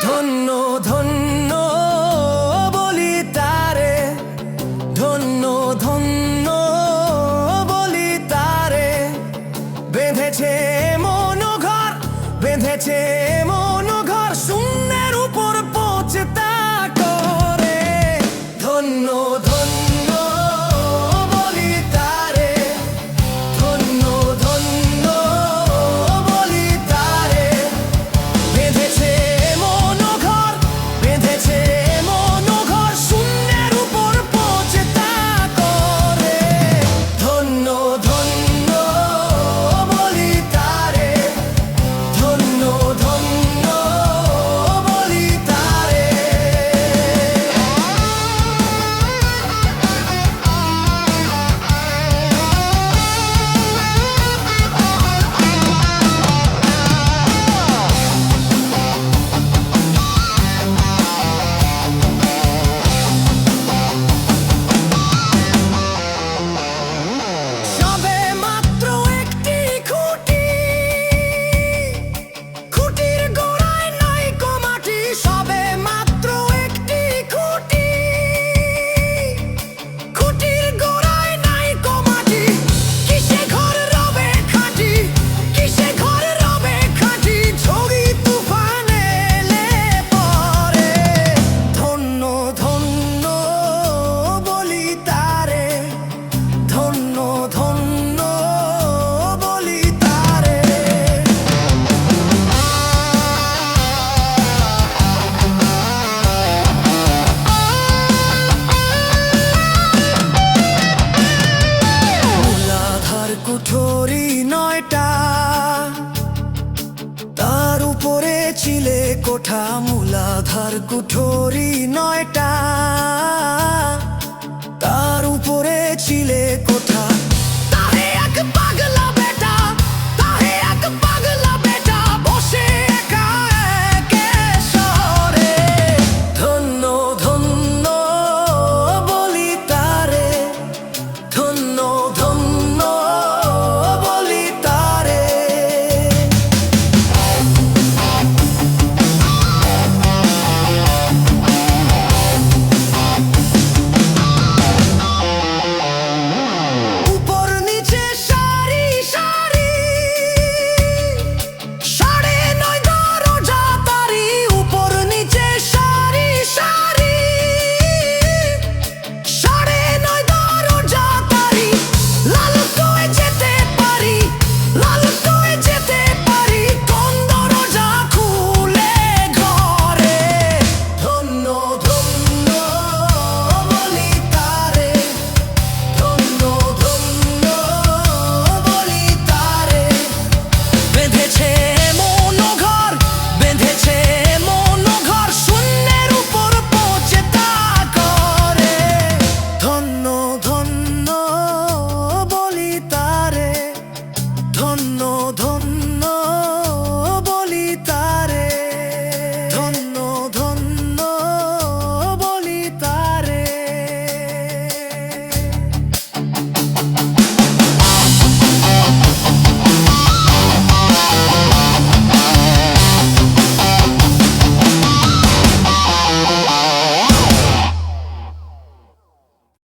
ধন্য ধন্য বলি তারে, ধন্য ধন্য বলি তারে, বেঁধেছে মন ঘর, বেঁধেছে মন ঘর, শূন্যের উপর পৌঁছতা করে। ধন্য ধন্য বলি তারে, ধন্য ধন্য বলি তারে, বেঁধেছে মন ঘর, বেঁধেছে মন ঘর, শূন্যের উপর পৌঁছতা করে। ধন্য ধন্য বলি তারে, ধন্য ধন্য বলি তারে। সবে মাত্র একটি খুঁটি, খুঁটির গোড়ায় নাইকো মাটি, সবে মাত্র একটি খুঁটি, খুঁটির গোড়ায় নাইকো মাটি, কিসে ঘর রবে খাঁটি, কিসে ঘর রবে খাঁটি, ঝড়ি তুফান এলে পরে। ধন্য ধন্য বলি তারে, ধন্য ধন্য বলি তারে। মূলাধার কুঠরি 9টা, তার উপরে ছিলে কোঠা। মূলাধার কুঠরি 9টা, তার উপরে ছিলে কোঠা।